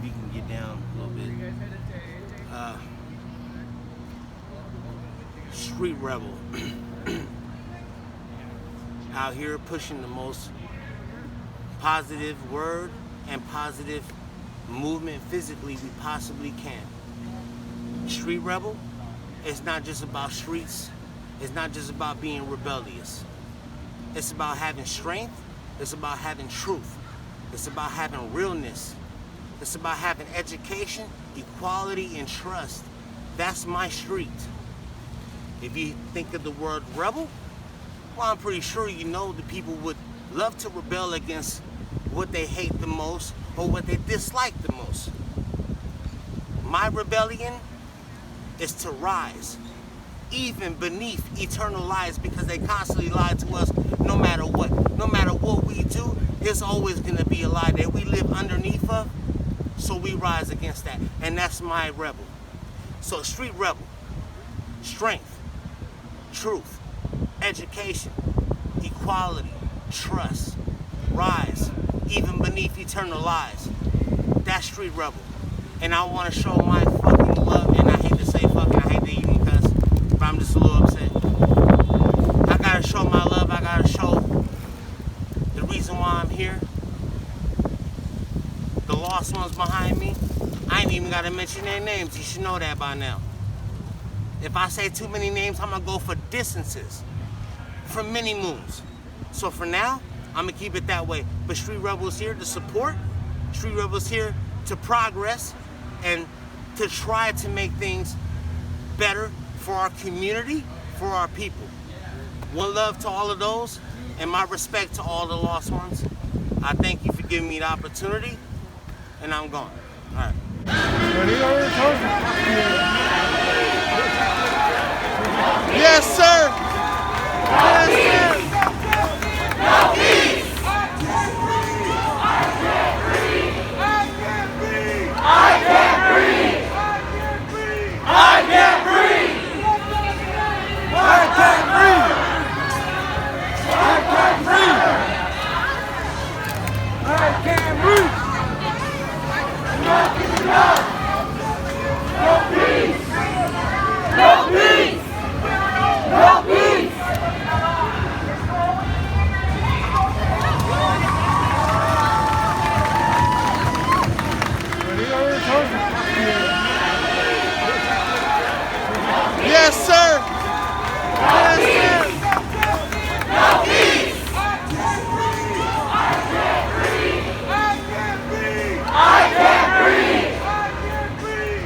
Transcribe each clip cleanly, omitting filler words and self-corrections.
we can get down a little bit. Street rebel. Out here pushing the most positive word and positive movement physically we possibly can. Street rebel, it's not just about streets. It's not just about being rebellious. It's about having strength. It's about having truth. It's about having realness. It's about having education, equality, and trust. That's my street. If you think of the word rebel, well, I'm pretty sure you know the people would love to rebel against what they hate the most or what they dislike the most. My rebellion is to rise, even beneath eternal lies, because they constantly lie to us no matter what. No matter what we do, it's always going to be a lie that we live underneath of, so we rise against that. And that's my rebel. So street rebel, strength, truth, education, equality, trust, rise, even beneath eternal lies. That's street rebel. And I want to show my fucking love, and I hate to say fucking, I hate to even cuss, but I'm just a little upset. I gotta show my love, I gotta show the reason why I'm here. The lost ones behind me, I ain't even gotta mention their names, you should know that by now. If I say too many names, I'm gonna go for distances, for many moons. So for now, I'm gonna keep it that way. But Street Rebels here to support, Street Rebels here to progress, and to try to make things better for our community, for our people. One love to all of those, and my respect to all the lost ones. I thank you for giving me the opportunity, and I'm gone. All right. Yes, sir. Yes, sir. No peace. I can't breathe. I can't breathe. I can't breathe. I can't breathe. I can't breathe. Enough is enough. No peace. No peace. No peace. Yes, sir. Yes, sir. No peace. I can't breathe. I can't breathe.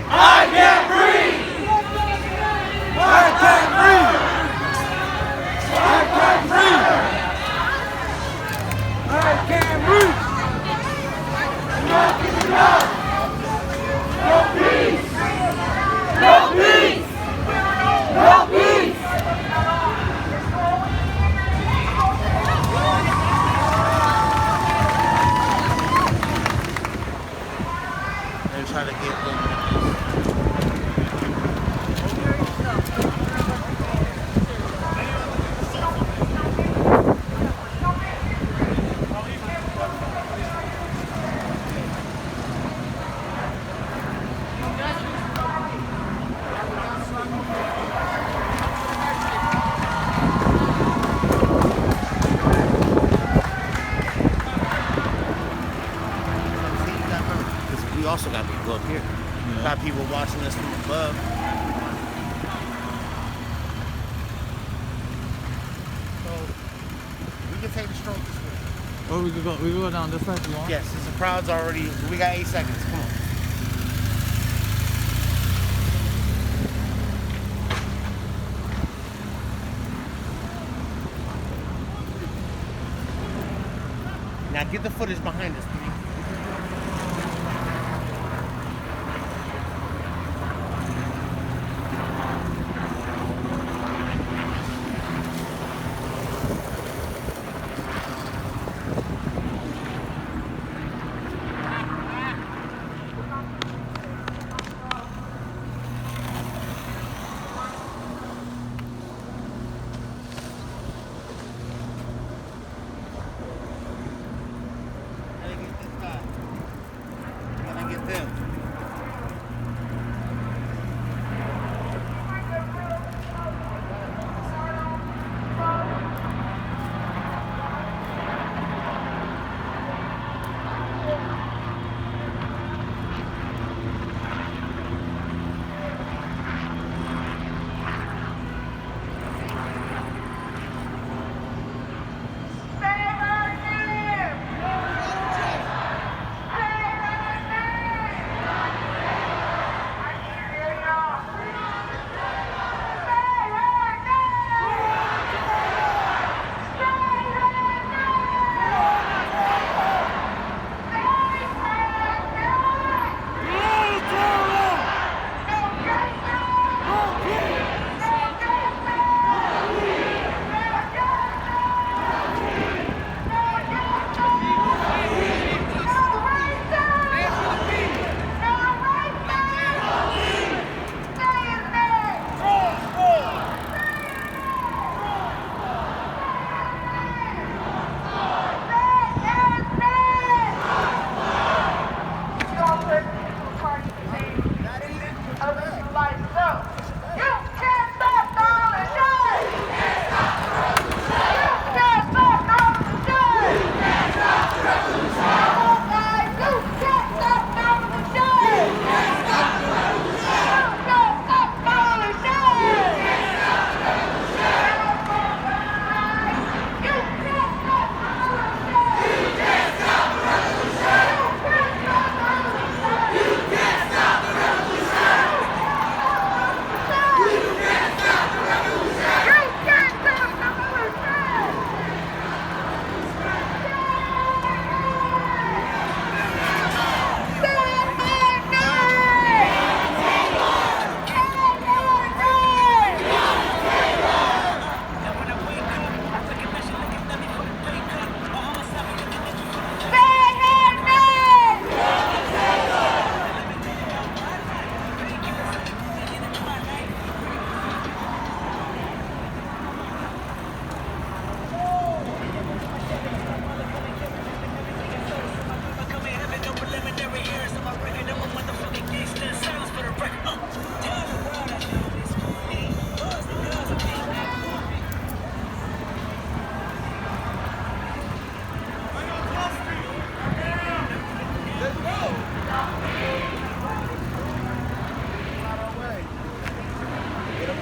I can't breathe. I can't breathe. I can't breathe. I can't breathe. Enough is enough. No peace. No peace. No peace. And try to get them. We also got people up here. Yeah. Got people watching us from above. So we can take a stroll this way. Or we could go down this way if you want. Yes, since the crowd's already. We got 8 seconds. Come on. Now get the footage behind us, please.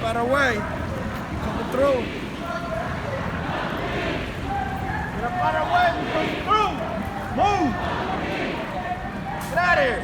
out of the way. Coming through. Get up out of the way. We're coming through. Move. Get out of here.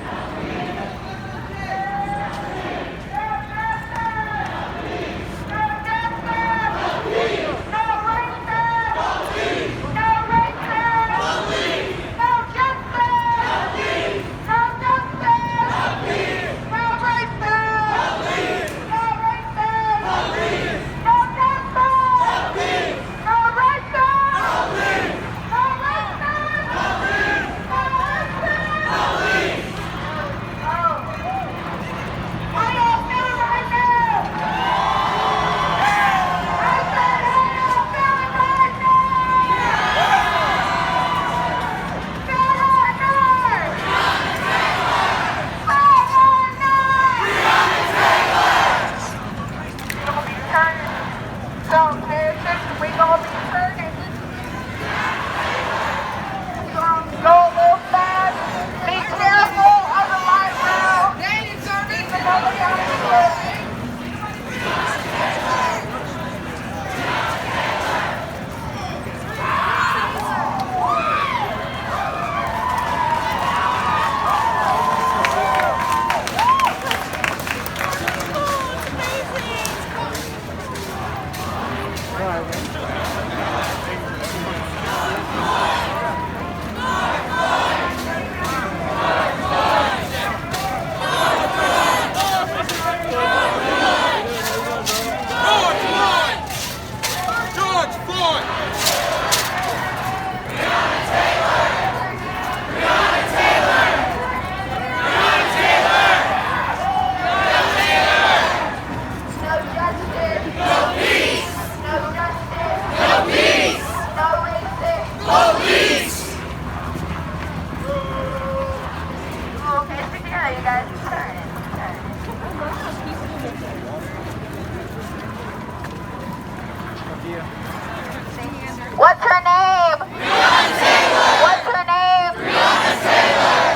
What's her name? Breonna Taylor. What's her name? Breonna Taylor.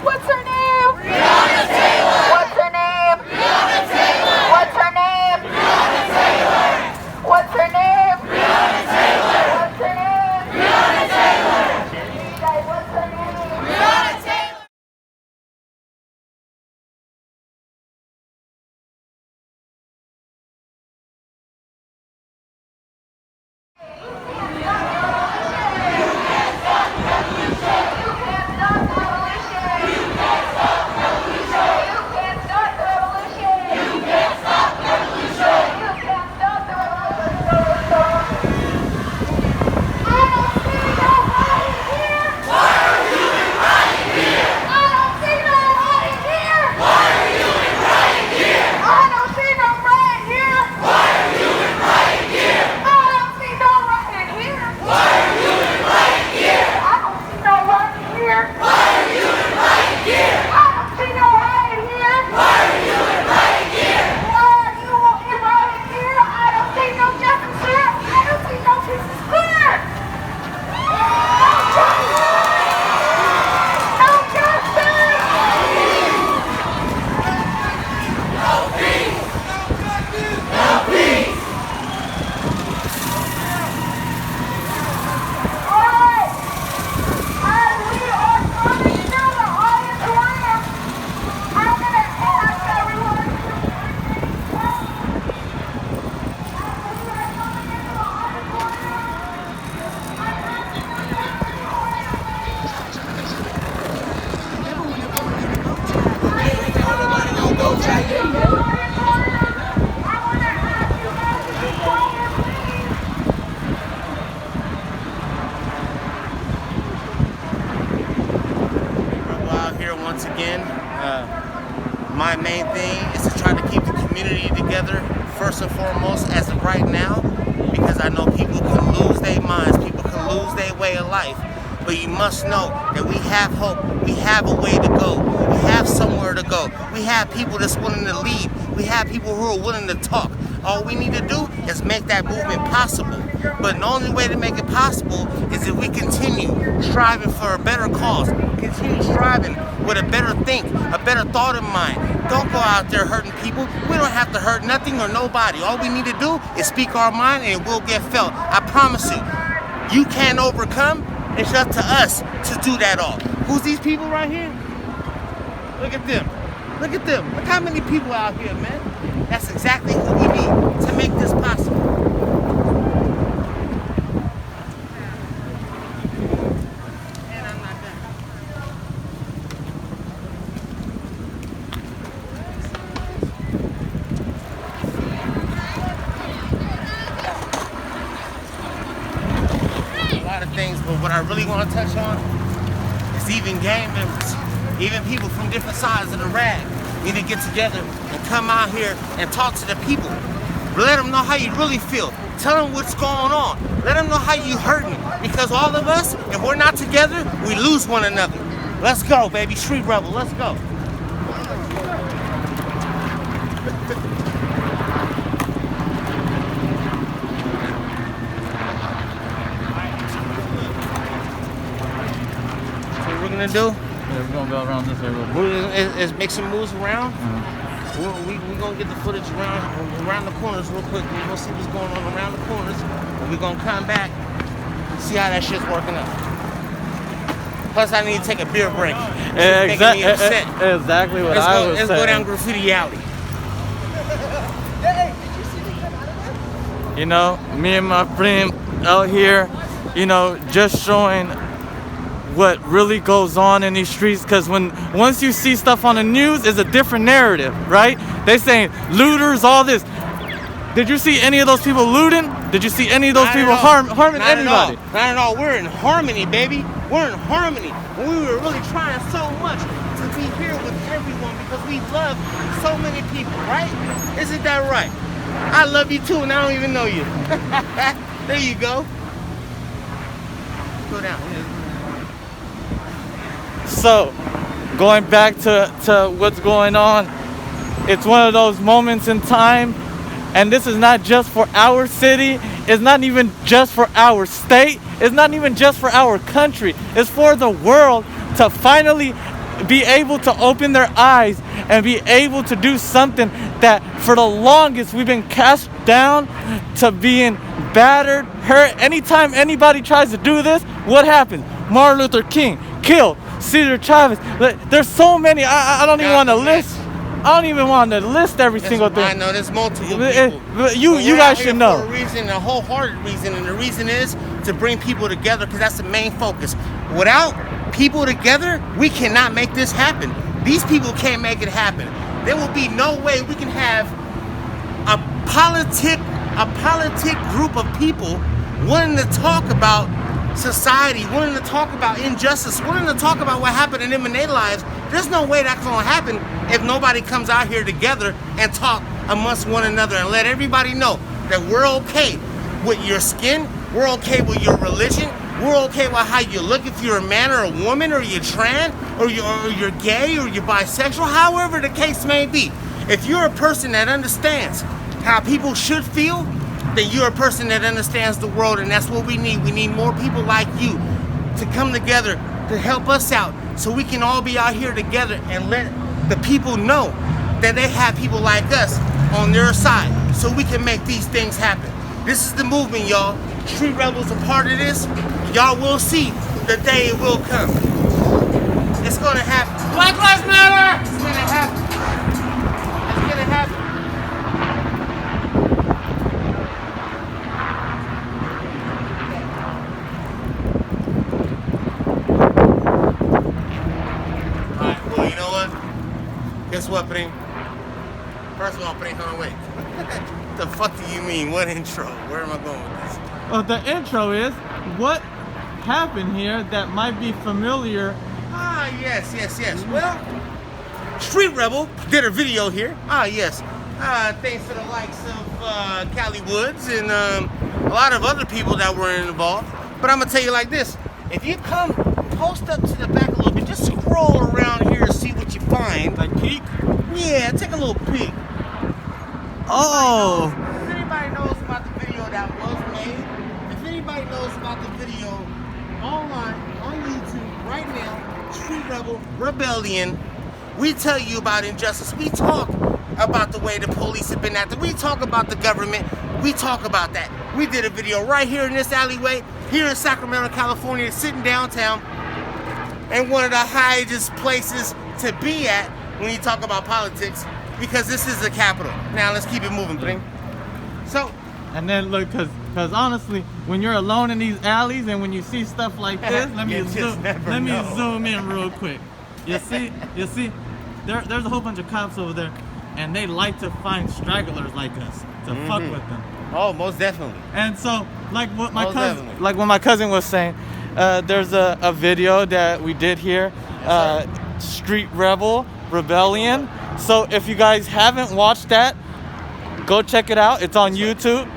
What's her name? Breonna Taylor. What's her name? Breonna Taylor. What's her name? Breonna Taylor. What's her name? Breonna Taylor. What's her name? Breonna Taylor. Guys, what's her name? Breonna Taylor. Once again, my main thing is to try to keep the community together first and foremost as of right now, because I know people can lose their minds, people can lose their way of life, but you must know that we have hope, we have a way to go, we have somewhere to go, we have people that's willing to lead, we have people who are willing to talk. All we need to do is make that movement possible. But the only way to make it possible is if we continue striving for a better cause, continue striving with a better think, a better thought in mind. Don't go out there hurting people. We don't have to hurt nothing or nobody. All we need to do is speak our mind and it will get felt. I promise you. You can't overcome. It's up to us to do that all. Who's these people right here? Look at them. Look at them. Look how many people out here, man. That's exactly who we need to make this possible. And I'm not done. A lot of things, but what I really want to touch on is even gang members, even people from different sides of the rag need to get together and come out here and talk to the people. Let them know how you really feel. Tell them what's going on. Let them know how you hurting. Because all of us, if we're not together, we lose one another. Let's go, baby. Street Rebel, let's go. What we're gonna do? Yeah, we're gonna go around this way real quick. Is make some moves around. We're gonna get the footage around the corners real quick. We're gonna see what's going on around the corners. And we're gonna come back and see how that shit's working out. Plus, I need to take a beer break. Exactly what I was saying. Let's go down Graffiti Alley. You know, me and my friend out here, you know, just showing what really goes on in these streets, because once you see stuff on the news, it's a different narrative, right? They saying looters, all this. Did you see any of those people looting? Did you see any of those people harming anybody? Not at all. We're in harmony, baby. We're in harmony. And we were really trying so much to be here with everyone because we love so many people, right? Isn't that right? I love you too, and I don't even know you. There you go. Go down. So, going back to what's going on, it's one of those moments in time, and this is not just for our city, it's not even just for our state, it's not even just for our country, it's for the world to finally be able to open their eyes and be able to do something that for the longest we've been cast down to being battered, hurt. Anytime anybody tries to do this, what happens? Martin Luther King, killed. Cesar Chavez. There's so many. I don't even want to list. I don't even want to list every single thing. I know there's multiple people. You guys should know. For a reason, a wholehearted reason, and the reason is to bring people together because that's the main focus. Without people together, we cannot make this happen. These people can't make it happen. There will be no way we can have a politic group of people wanting to talk about society, wanting to talk about injustice, wanting to talk about what happened in them in their lives. There's no way that's going to happen if nobody comes out here together and talk amongst one another and let everybody know that we're okay with your skin, we're okay with your religion, we're okay with how you look, if you're a man or a woman, or you're trans, or you're gay, or you're bisexual, however the case may be. If you're a person that understands how people should feel, then you're a person that understands the world, and that's what we need. We need more people like you to come together to help us out so we can all be out here together and let the people know that they have people like us on their side so we can make these things happen. This is the movement, y'all. Street Rebels are part of this. Y'all will see the day it will come. It's gonna happen. Black Lives Matter! It's gonna happen. It's gonna happen. Guess what, Pring? First of all, Pring, hold on, wait. The fuck do you mean? What intro? Where am I going with this? Well, the intro is what happened here that might be familiar. Ah, yes. Well, Street Rebel did a video here. Ah, yes. Thanks to the likes of Cali Woods and a lot of other people that were involved. But I'm gonna tell you like this: if you come, post up to the back a little bit, just scroll around here and see what you find. Like peek? Yeah, take a little peek. Oh. Does anybody knows about the video that was made rebel, rebellion. We tell you about injustice. We talk about the way the police have been acting. We talk about the government. We talk about that. We did a video right here in this alleyway, here in Sacramento, California, sitting downtown, and one of the highest places to be at when you talk about politics, because this is the capital. Now let's keep it moving, Bring. So, and then look, cause honestly, when you're alone in these alleys and when you see stuff like this, let me zoom in real quick. You see, there's a whole bunch of cops over there, and they like to find stragglers like us to fuck with them. Oh, most definitely. And so, like what my cousin was saying, there's a video that we did here, Street Rebellion. So if you guys haven't watched that, go check it out. It's on YouTube.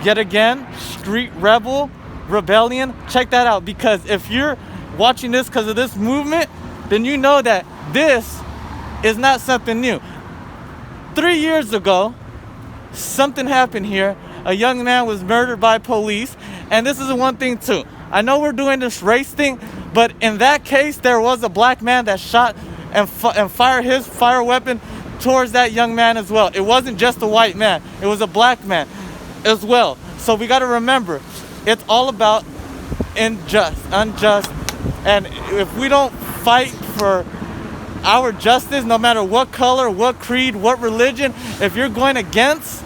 Yet again, Street Rebellion. Check that out, because if you're watching this because of this movement, then you know that this is not something new. 3 years ago, something happened here. A young man was murdered by police. And this is the one thing too. I know we're doing this race thing, but in that case, there was a black man that shot and fired his fire weapon towards that young man as well. It wasn't just a white man. It was a black man as well. So we got to remember, it's all about unjust. And if we don't fight for our justice, no matter what color, what creed, what religion, if you're going against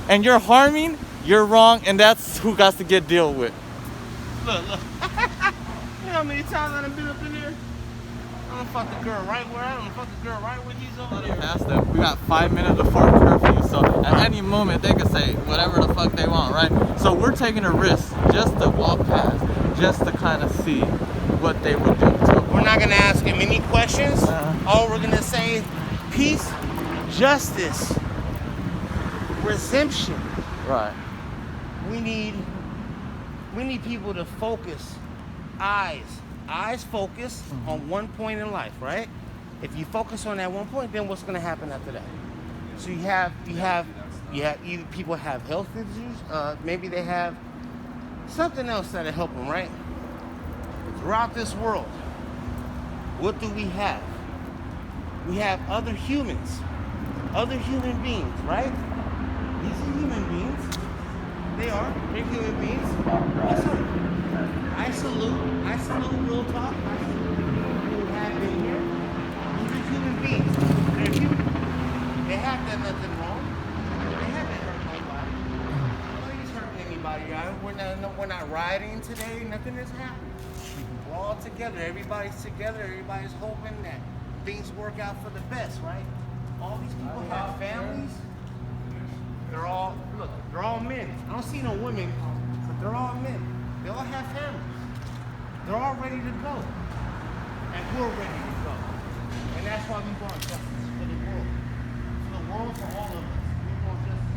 and you're harming, you're wrong, and that's who got to get dealt with. Look. You know how many times I done been up in there? I done fucked the girl right where he's over there. Past them. We got 5 minutes before curfew, so at any moment they can say whatever the fuck they want, right? So we're taking a risk just to walk past, just to kind of see what they would do to him. We're not gonna ask him any questions. All we're gonna say, peace, justice, redemption. Right. We need people to focus, eyes focus on one point in life, right? If you focus on that one point, then what's gonna happen after that? So you have either people have health issues, maybe they have something else that'll help them, right? Throughout this world, what do we have? We have other human beings, right? These are human beings. They're human beings. Yes, sir. I salute real talk. I salute people who have been here. These are human beings. They're human. They have done nothing wrong. They haven't hurt nobody. Nobody's hurting anybody. We're not rioting today. Nothing has happened. We're all together. Everybody's together. Everybody's hoping that things work out for the best, right? All these people have families. They're all men. I don't see no women, but they're all men. They all have families. They're all ready to go. And we're ready to go. And that's why we want justice for the world. For the world, for all of us. We want justice.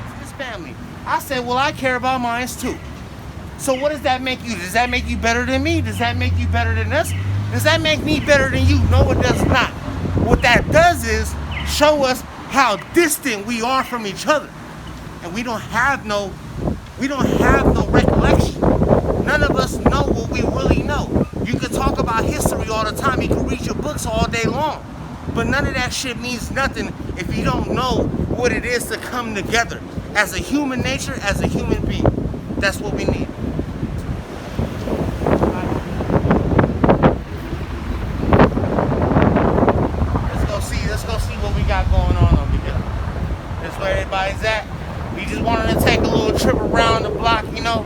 It's this family. I said, well, I care about mine too. So what does that make you? Does that make you better than me? Does that make you better than us? Does that make me better than you? No, it does not. What that does is show us how distant we are from each other. And we don't have no recollection. None of us know what we really know. You can talk about history all the time. You can read your books all day long. But none of that shit means nothing if you don't know what it is to come together as a human nature, as a human being. That's what we need. Let's go see what we got going on over here. That's where everybody's at. We just wanted to take a little trip around the block, you know.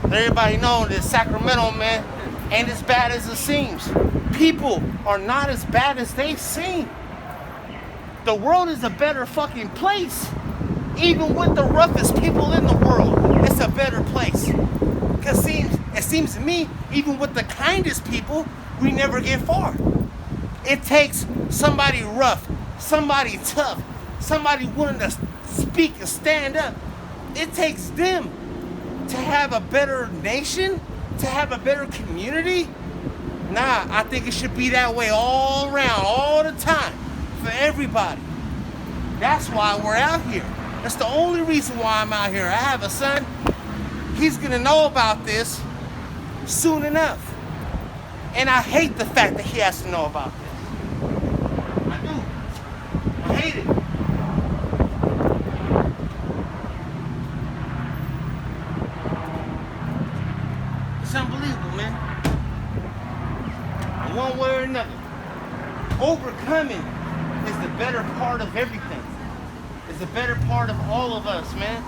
Let everybody know that Sacramento, man, ain't as bad as it seems. People are not as bad as they seem. The world is a better fucking place. Even with the roughest people in the world, it's a better place. Because it seems to me, even with the kindest people, we never get far. It takes somebody rough, somebody tough, somebody willing to speak and stand up. It takes them to have a better nation, to have a better community. Nah, I think it should be that way all around, all the time, for everybody. That's why we're out here. That's the only reason why I'm out here. I have a son. He's gonna know about this. soon enough. And I hate the fact that he has to know about this. I do. I hate it. It's unbelievable, man. And one way or another, overcoming is the better part of everything. It's the better part of all of us, man.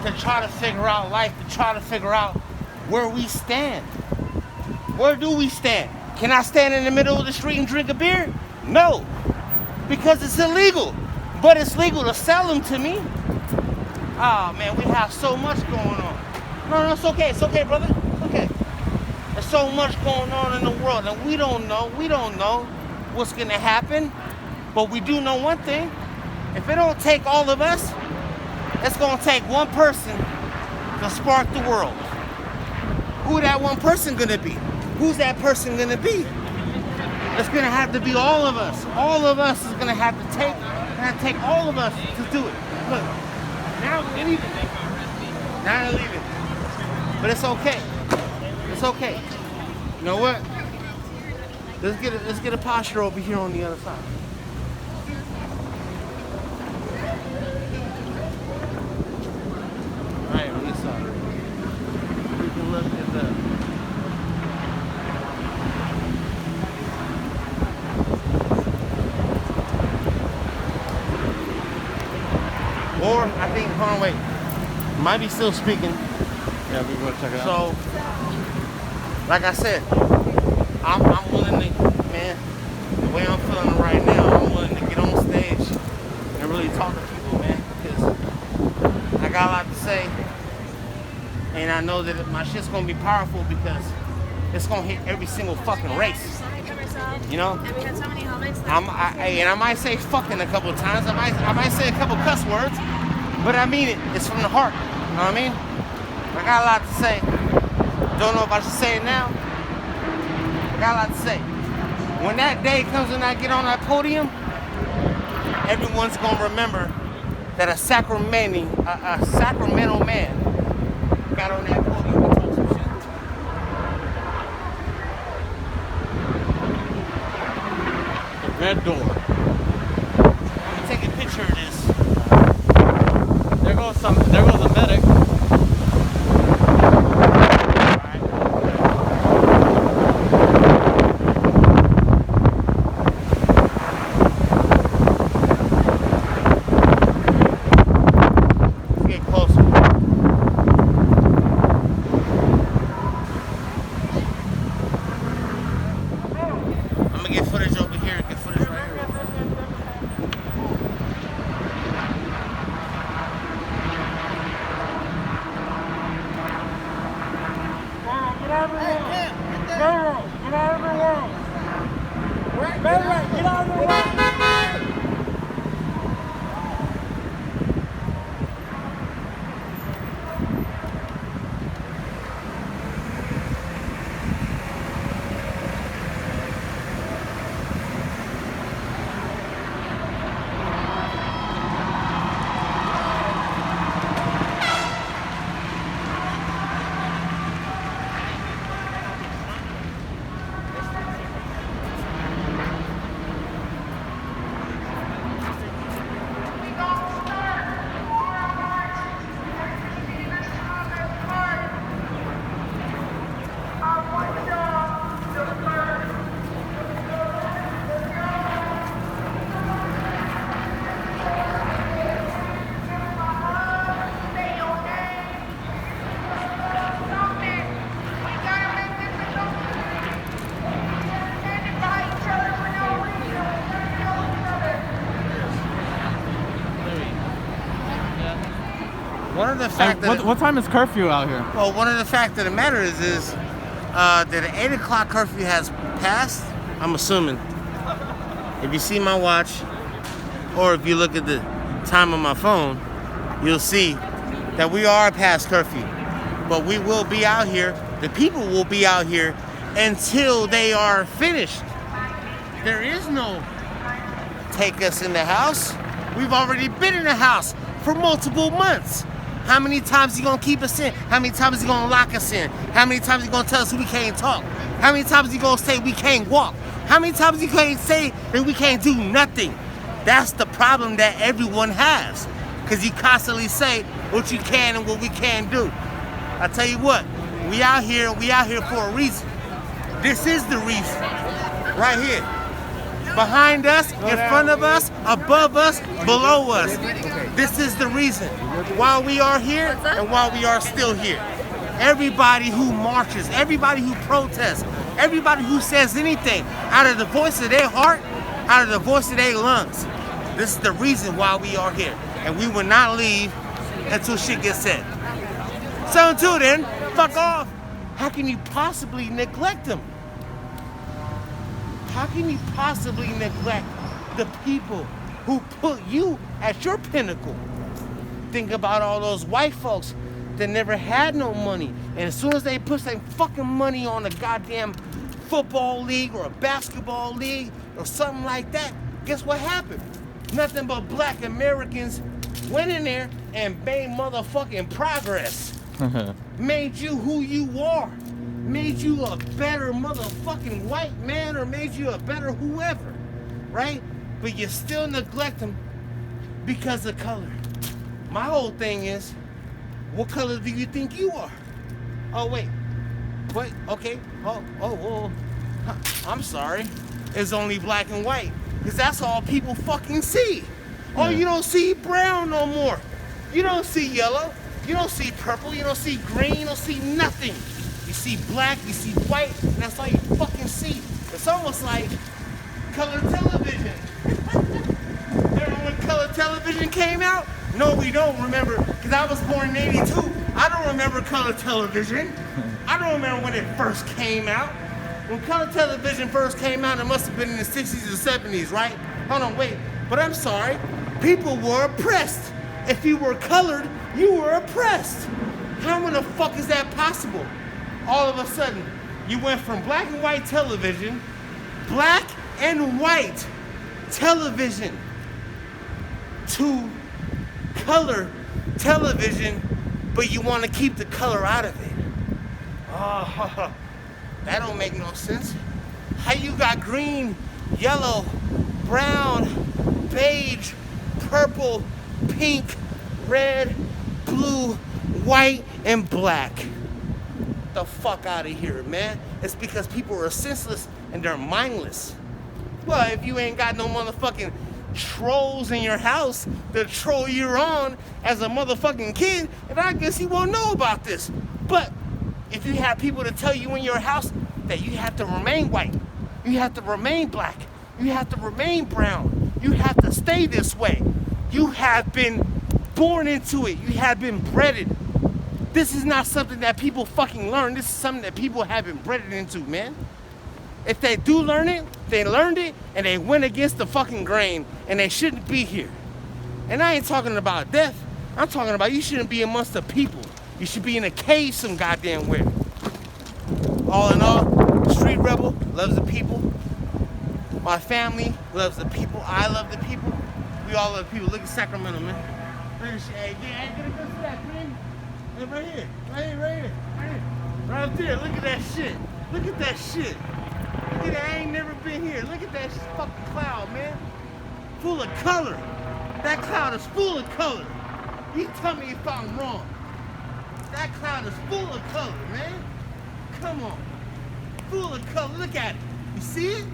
To try to figure out life, to try to figure out where we stand. Where do we stand? Can I stand in the middle of the street and drink a beer? No, because it's illegal. But it's legal to sell them to me. Oh man, we have so much going on. No, it's okay. It's okay, brother. It's okay. There's so much going on in the world, and we don't know what's gonna happen. But we do know one thing: if it don't take all of us, it's gonna take one person to spark the world. Who that one person gonna be? Who's that person gonna be? It's gonna have to be all of us. All of us is gonna have to take all of us to do it. Look, now we're leaving. Now they're leaving. But it's okay. It's okay. You know what? Let's get a posture over here on the other side. Right on this side. We can look at the. Or I think, hold on, wait. Might be still speaking. Yeah, we want to check it out. So, like I said, I'm willing to, man, the way I'm feeling right now, I'm willing to get on stage and really talk to people, man, because I got a lot to say, and I know that my shit's gonna be powerful because it's gonna hit every single fucking race. You know? And we had so many helmets. And I might say fucking a couple of times. I might say a couple cuss words, but I mean it. It's from the heart. You know what I mean? I got a lot to say. Don't know if I should say it now. I got a lot to say. When that day comes and I get on that podium, everyone's gonna remember that a Sacramento man got on that podium and told some shit. Red door. I'm gonna take a picture of this. There goes a medic. Let's get closer. I'm gonna get footage over here and get footage right here. One of the fact that What time is curfew out here? well, one of the fact of the matter is that an 8 o'clock curfew has passed. I'm assuming. If you see my watch, or if you look at the time on my phone, you'll see that we are past curfew. But we will be out here. The people will be out here until they are finished. There is no take us in the house. We've already been in the house for multiple months. How many times he gonna keep us in? How many times he gonna lock us in? How many times he gonna tell us we can't talk? How many times he gonna say we can't walk? How many times he can't say that we can't do nothing? That's the problem that everyone has. Because you constantly say what you can and what we can't do. I tell you what, we out here for a reason. This is the reason. Right here. Behind us, in front of us, above us, below us. This is the reason why we are here and why we are still here. Everybody who marches, everybody who protests, everybody who says anything out of the voice of their heart, out of the voice of their lungs. This is the reason why we are here. And we will not leave until shit gets said. So until then, fuck off. How can you possibly neglect them? How can you possibly neglect the people who put you at your pinnacle? Think about all those white folks that never had no money. And as soon as they put their fucking money on a goddamn football league or a basketball league or something like that, guess what happened? Nothing but black Americans went in there and made motherfucking progress. Made you who you are. Made you a better motherfucking white man or made you a better whoever, right? But you still neglect them because of color. My whole thing is, what color do you think you are? Oh, wait. What? Okay. Oh, I'm sorry. It's only black and white because that's all people fucking see. Oh, you don't see brown no more. You don't see yellow. You don't see purple. You don't see green. You don't see nothing. You see black, you see white, and that's all you fucking see. It's almost like color television. Remember when color television came out? No, we don't remember, because I was born in '82. I don't remember color television. I don't remember when it first came out. When color television first came out, it must have been in the 60s or 70s, right? Hold on, wait. But I'm sorry. People were oppressed. If you were colored, you were oppressed. How in the fuck is that possible? All of a sudden, you went from black and white television, black and white television, to color television, but you want to keep the color out of it. Oh, that don't make no sense. How you got green, yellow, brown, beige, purple, pink, red, blue, white, and black? The fuck out of here, man. It's because people are senseless and they're mindless. Well, if you ain't got no motherfucking trolls in your house to troll you on as a motherfucking kid, and I guess you won't know about this. But if you have people to tell you in your house that you have to remain white, you have to remain black, you have to remain brown, you have to stay this way, you have been born into it, you have been bred. This is not something that people fucking learn. This is something that people have been bred into, man. If they do learn it, they learned it, and they went against the fucking grain, and they shouldn't be here. And I ain't talking about death. I'm talking about you shouldn't be amongst the people. You should be in a cave some goddamn where. All in all, Street Rebel loves the people. My family loves the people. I love the people. We all love the people. Look at Sacramento, man. Look at this shit. Hey, get a good stack, man. Hey, right here. Right up there. Look at that shit. Look at that shit. Look at that. I ain't never been here. Look at that fucking cloud, man. Full of color. That cloud is full of color. You tell me if I'm wrong. That cloud is full of color, man. Come on. Full of color. Look at it. You see it?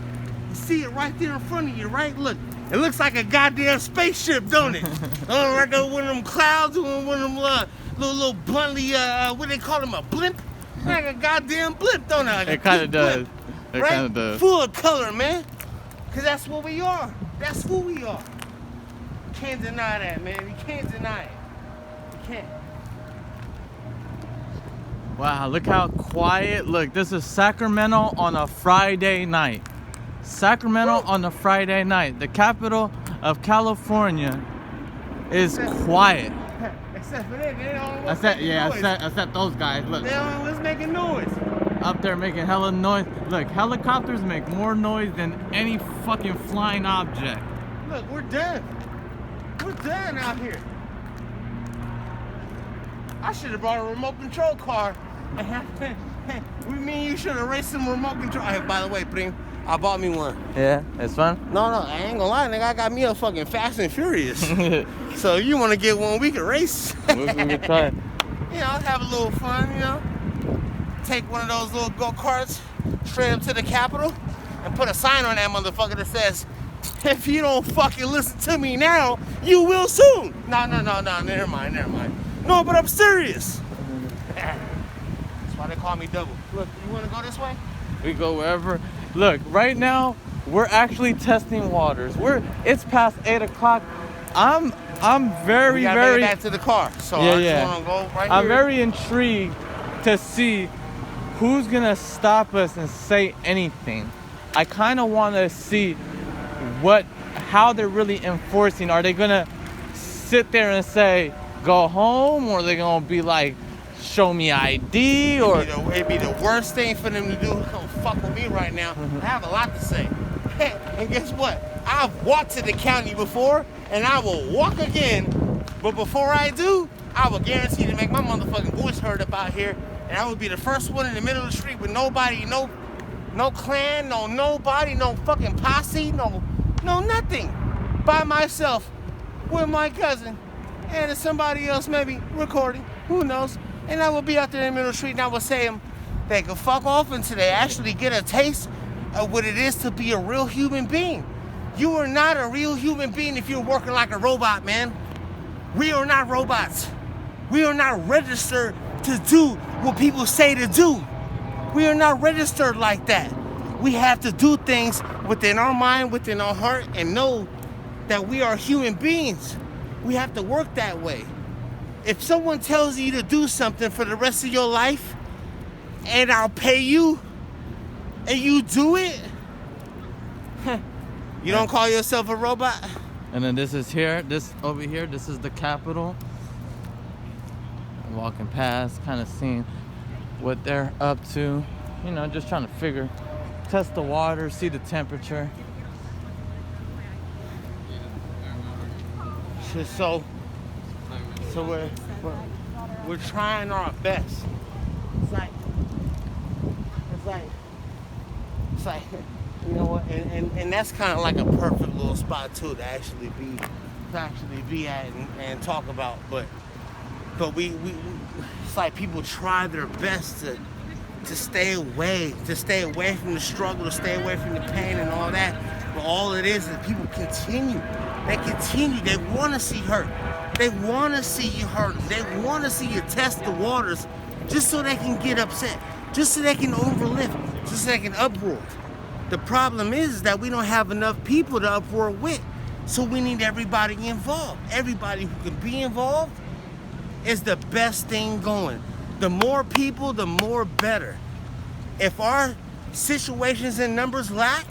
You see it right there in front of you, right? Look. It looks like a goddamn spaceship, don't it? Right there, one of them clouds, one of them little bluntly, what they call them, a blimp? Like a goddamn blimp, don't it? Like it kind of does. It right? kind of does. Full of color, man. Because that's what we are. That's who we are. You can't deny that, man. You can't deny it. You can't. Wow, look how quiet. Look, this is Sacramento on a Friday night. Sacramento on a Friday night. The capital of California is quiet. Except for them, they don't always making noise. Except those guys. Look. They always making noise. Up there making hella noise. Look, helicopters make more noise than any fucking flying object. Look, we're done. We're done out here. I should have brought a remote control car. Me and you should have raced some remote control. Hey, by the way, Prim, I bought me one. Yeah, it's fun. No, I ain't gonna lie, nigga. I got me a fucking Fast and Furious. So you want to get one? We can race. We can try it. You know, have a little fun. You know, take one of those little go-karts straight up to the Capitol and put a sign on that motherfucker that says, "If you don't fucking listen to me now, you will soon." No, never mind. No, but I'm serious. That's why they call me Double. Look, you want to go this way? We go wherever. Look, right now we're actually testing waters. It's past 8 o'clock. I'm very We gotta make it back to the car. So I just want to go right here. I'm very intrigued to see who's gonna stop us and say anything. I kind of want to see how they're really enforcing. Are they gonna sit there and say go home, or are they gonna be like, show me ID? Or it'd be the worst thing for them to do. Come fuck with me right now. I have a lot to say. And guess what? I've walked to the county before, and I will walk again. But before I do, I will guarantee to make my motherfucking voice heard up out here, and I will be the first one in the middle of the street with nobody, no clan, no nobody, no fucking posse, no nothing, by myself with my cousin and somebody else maybe recording, who knows. And I will be out there in the middle of the street, and I will say them they can fuck off until they actually get a taste of what it is to be a real human being. You are not a real human being if you're working like a robot, man. We are not robots. We are not registered to do what people say to do. We are not registered like that. We have to do things within our mind, within our heart, and know that we are human beings. We have to work that way. If someone tells you to do something for the rest of your life, and I'll pay you, and you do it, you don't call yourself a robot? And then this over here, this is the Capitol. I'm walking past, kind of seeing what they're up to. You know, just trying to test the water, see the temperature. So we're trying our best. It's like, you know what? And that's kind of like a perfect little spot too to actually be at and talk about. But we it's like people try their best to stay away from the struggle, to stay away from the pain and all that. But all it is people continue. They want to see hurt. They want to see you hurt. They want to see you test the waters just so they can get upset, just so they can overlift, just so they can uproar. The problem is that we don't have enough people to uproar with. So we need everybody involved. Everybody who can be involved is the best thing going. The more people, the more better. If our situations and numbers lack,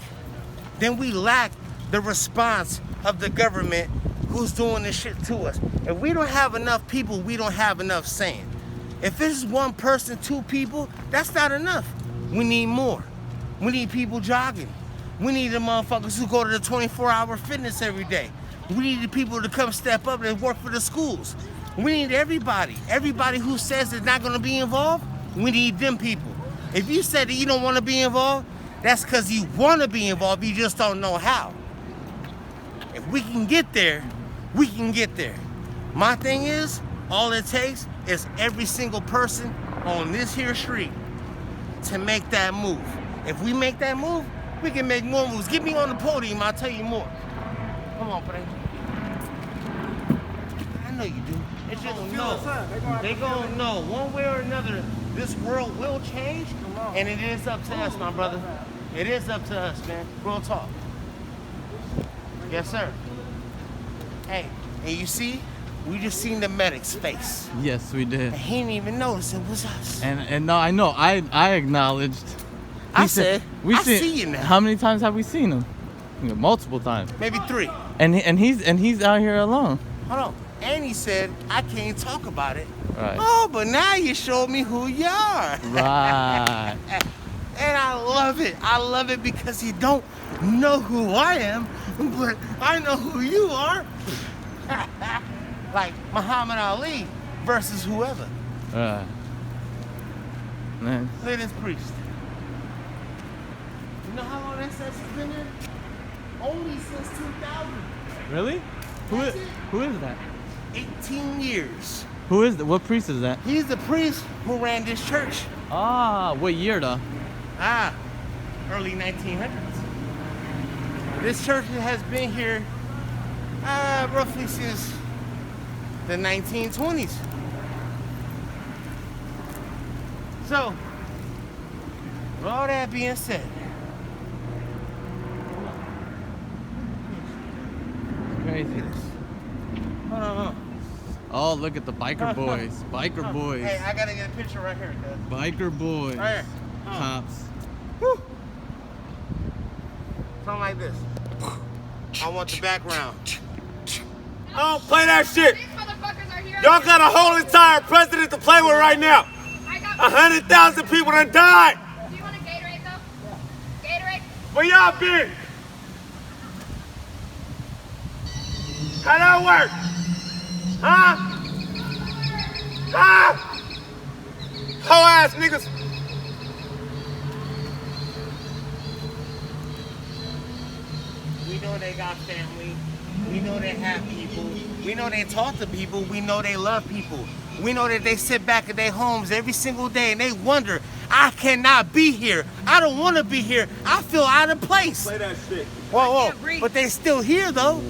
then we lack the response of the government who's doing this shit to us. If we don't have enough people, we don't have enough saying. If it's one person, two people, that's not enough. We need more. We need people jogging. We need the motherfuckers who go to the 24-hour fitness every day. We need the people to come step up and work for the schools. We need everybody. Everybody who says they're not gonna be involved, we need them people. If you said that you don't wanna be involved, that's because you wanna be involved, you just don't know how. If we can get there, we can get there. My thing is, all it takes is every single person on this here street to make that move. If we make that move, we can make more moves. Get me on the podium, I'll tell you more. Come on, Pray. I know you do. It's just they gonna know one way or another. This world will change, and it is up to us, my brother. It is up to us, man. Real talk. Yes, sir. Hey, and you see, we just seen the medic's face. Yes, we did. And he didn't even notice it was us. And no, I know. I acknowledged. I said, I see you now. How many times have we seen him? Multiple times. Maybe 3. And he's out here alone. Hold on. And he said, I can't talk about it. Right. Oh, but now you showed me who you are. Right. And I love it. I love it because you don't know who I am, but I know who you are. Like Muhammad Ali versus whoever. Man. Look at this priest. You know how long that statue has been there? Only since 2000. Really? That's it. Who is that? 18 years. Who is that? What priest is that? He's the priest who ran this church. Ah, what year though? Early 1900s. This church has been here roughly since the 1920s. So, with all that being said, Crazy. hold on. Oh, look at the biker boys. Biker boys. Hey, I gotta get a picture right here, cuz. Biker boys. Right here. Cops. Woo. Something like this. I want the background. I don't play that shit. These motherfuckers are here. Y'all got a whole entire president to play with right now. I got 100,000 people done died. Do you want a Gatorade though? Gatorade? Where y'all been? How that work? Huh? Huh? Hoe ass niggas. We know they got family. We know they have people. We know they talk to people. We know they love people. We know that they sit back at their homes every single day and they wonder, I cannot be here. I don't want to be here. I feel out of place. Play that shit. Whoa. But they still here though.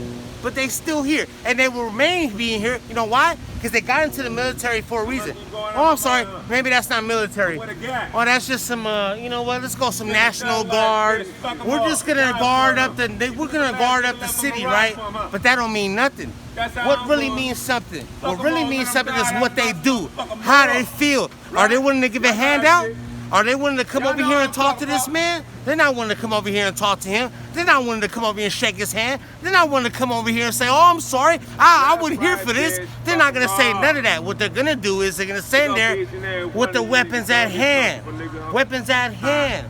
But they still here. And they will remain being here. You know why? Because they got into the military for a reason. Oh, I'm sorry. Maybe that's not military. Oh, that's just some, you know what? Let's go some National Guard. We're just going to guard up the city, right? But that don't mean nothing. What really means something? What really means something is what they do. How they feel. Are they willing to give a handout? Are they willing to come over here and talk to this man? They're not willing to come over here and talk to him. They're not willing to come over here and shake his hand. They're not willing to come over here and say, oh, I'm sorry, I wasn't here for this. They're not going to say none of that. What they're going to do is they're going to stand there with the weapons at hand. Weapons at hand.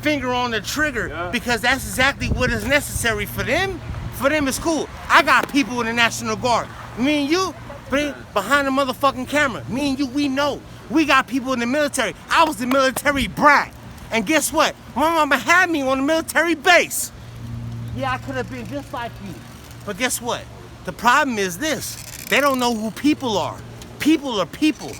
Finger on the trigger, because that's exactly what is necessary for them. For them, it's cool. I got people in the National Guard. Me and you, behind the motherfucking camera. Me and you, we know. We got people in the military. I was a military brat. And guess what? My mama had me on the military base. Yeah, I could have been just like you. But guess what? The problem is this. They don't know who people are. People are people.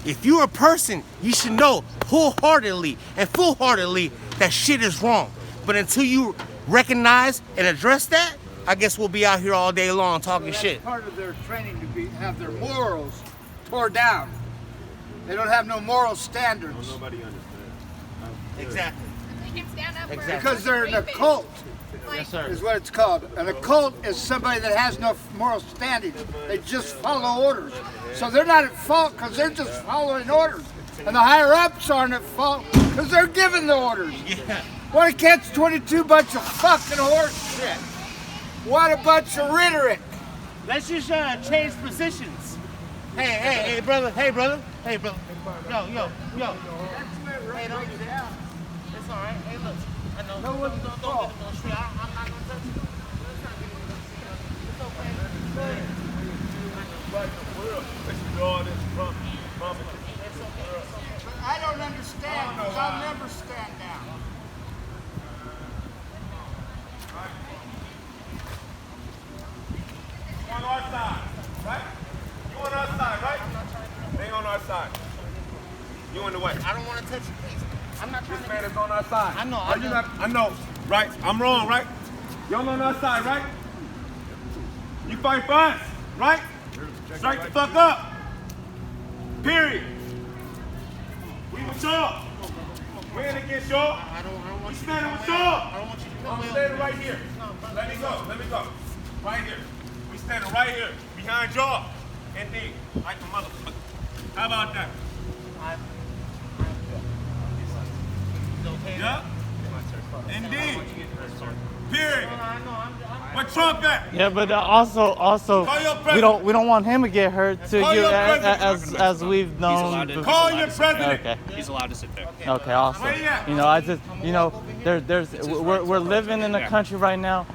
If you're a person, you should know wholeheartedly and full-heartedly that shit is wrong. But until you recognize and address that, I guess we'll be out here all day long talking shit. Part of their training to have their morals tore down. They don't have no moral standards Nobody understands. Exactly. They can stand up for Exactly. because they're an occult, Yes, sir. is what it's called. An occult is somebody that has no moral standings. They just follow orders. So they're not at fault because they're just following orders. And the higher ups aren't at fault because they're giving the orders. Yeah. What a catch-22 bunch of fucking horse shit. What a bunch of rhetoric. Let's just change positions. Hey, brother. Yo. Hey, don't do that. It's all right. Hey, look. I know. Don't get in no street. I'm not gonna touch you. Let's not get in no street. It's okay. Go ahead. It's okay. I don't understand because I'll never stand down. You on our side, right? You on our side, right? They on our side. You in the way. I don't want to touch you, please. I'm not trying This to. man is on our side. I know, Are I you know. not? I know, right? I'm wrong, right? Y'all on our side, right? You fight for us, right? Strike the fuck up. Period. We with y'all. We ain't against y'all. I don't We want you. standing with I y'all. don't want you to I'm come standing right here. Let me go. Right here. We standing right here, behind y'all. Indeed. Like a motherfucker. How about that? It's okay. Yeah? Indeed. Period. I know. Where Trump at? Yeah, but also Call your president. we don't want him to get hurt to Call you your president. as we've known. before. Call your president. Okay. He's allowed to sit there. Okay, awesome. Where you at? I just, we're living in a country right now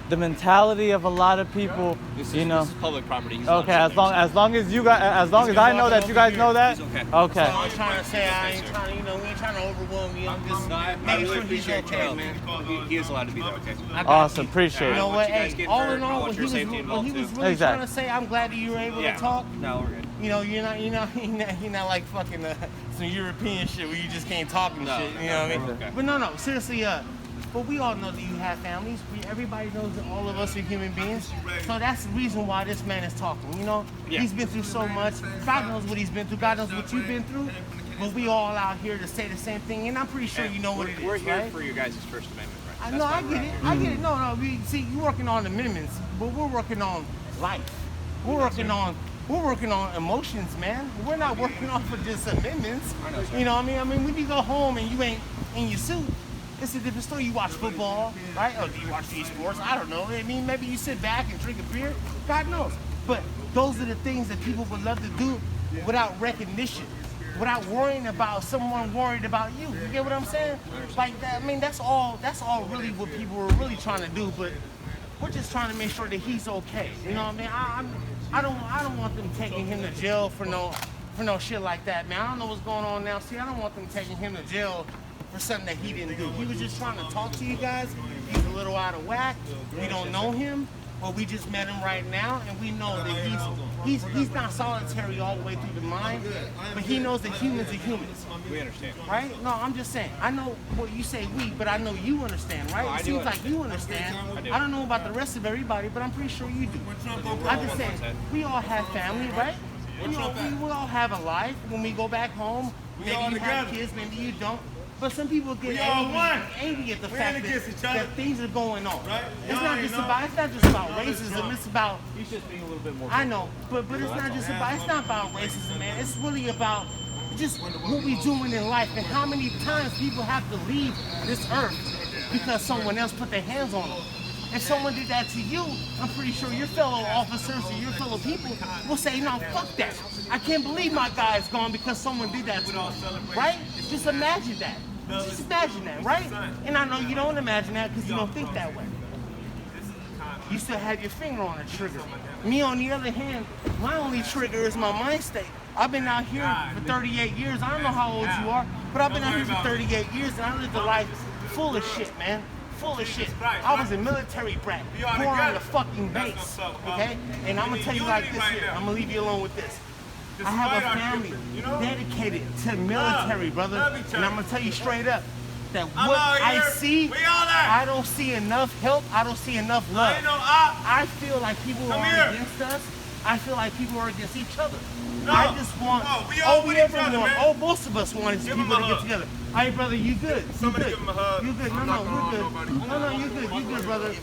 the mentality of a lot of people, This you know. is public property. He's Okay, allowed as to long sit there. as long as you guys, as long as I know that you guys know that. He's okay. Okay. So I'm trying to say I ain't trying to, you know, we ain't trying to overwhelm you. I'm just No, I making really sure he's appreciate okay, you. man. He is allowed to be there, okay? I got Awesome, you. appreciate You it. know I want what? you guys Hey, getting all hurt. in I all, want what your he safety was involved, really too. trying Exactly. to say, I'm glad that you were able to talk. No, we're good. You know, you're not like fucking some European shit where you just can't talk and No, shit. You know what I mean? okay. But no, seriously, but we all know that you have families. Everybody knows that all of us are human beings. So that's the reason why this man is talking. You know, Yeah. he's been through so much. God knows what he's been through. God knows what you've been through. But we all out here to say the same thing, and I'm pretty sure you know what it is. We're here right? for your guys' First Amendment, right? I That's know, why I we're get out it. here. I get it. No, we see you working on amendments, but we're working on life. We're working on emotions, man. We're not working off of just amendments. I know, sir. You know what I mean? I mean, when you go home and you ain't in your suit, it's a different story. You watch football, right? Or do you watch these sports? I don't know. I mean, maybe you sit back and drink a beer. God knows. But those are the things that people would love to do without recognition, without worrying about someone worried about you. You get what I'm saying? Like that. I mean, that's all really what people were really trying to do. But we're just trying to make sure that he's okay. You know what I mean? I don't want them taking him to jail for no shit like that, man. I don't know what's going on now. See, I don't want them taking him to jail for something that he didn't do. He was just trying to talk to you guys. He's a little out of whack. We don't know him, but we just met him right now, and we know that he's not solitary all the way through the mind, but he knows that humans are humans. We understand. Right? No, I'm just saying. I know what you say we, but I know you understand, right? No, I It do seems like you understand. do. I don't know about the rest of everybody, but I'm pretty sure you do. I'm just saying, we all have family, right? We all have a life. When we go back home, maybe all you have together. kids, maybe you don't. But some people get We all one. angry at the We fact ain't against each other. that things are going on. Right? It's Y'all not ain't just know. about racism. It's about He's just being a little bit more. I know, but it's not just about racism, man. It's really about just what we doing in life and how many times people have to leave this earth because someone else put their hands on them. If someone did that to you, I'm pretty sure your fellow officers or your fellow people will say, no, fuck that. I can't believe my guy's gone because someone did that to me. Right? Just imagine that. Just imagine that, right? And I know you don't imagine that because you don't think that way. You still have your finger on the trigger. Me, on the other hand, my only trigger is my mind state. I've been out here for 38 years. I don't know how old you are, but I've been out here for 38 years and I lived a life full of shit, man. Full of shit. I was a military brat, born on the fucking base, okay? And I'm gonna tell you like this here. I'm gonna leave you alone with this. I have a family dedicated to military, brother. And I'm gonna tell you straight up that what I see, I don't see enough help. I don't see enough love. I feel like people are against us. I feel like people are against each other. I just want, most of us want is people to get together. All right, brother, you good? You good? You good? No, we're good. No, you good? You good, brother?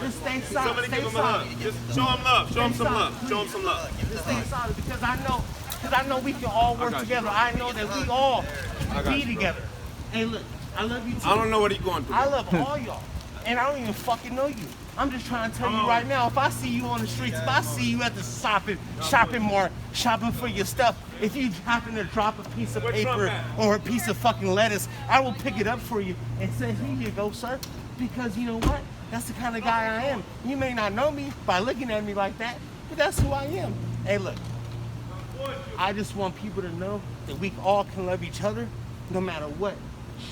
Just stay solid. Somebody Stay give him a solid. hug. Just show him love. Show him some love. Show him some love. Just stay solid because I know we can all work together. I know that we all be together. Hey, look, I love you too. I don't know what he's going through. I love all y'all, and I don't even fucking know you. I'm just trying to tell you right now, if I see you on the streets, if I see you at the shopping mart, shopping for your stuff, if you happen to drop a piece of paper or a piece of fucking lettuce, I will pick it up for you and say, here you go, sir. Because you know what? That's the kind of guy I am. You may not know me by looking at me like that, but that's who I am. Hey, look, I just want people to know that we all can love each other no matter what.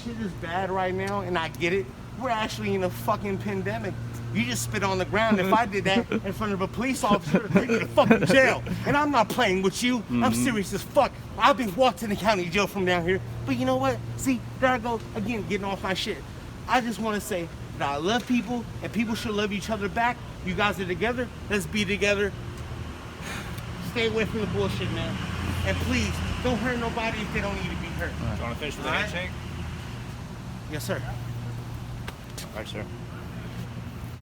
Shit is bad right now, and I get it. We're actually in a fucking pandemic. You just spit on the ground. If I did that in front of a police officer, they'd take me to fucking jail. And I'm not playing with you. I'm serious as fuck. I've been walked to the county jail from down here. But you know what? See, there I go again, getting off my shit. I just want to say that I love people, and people should love each other back. You guys are together. Let's be together. Stay away from the bullshit, man. And please, don't hurt nobody if they don't need to be hurt. Do you want to finish with a handshake? Yes, sir. All right, sir.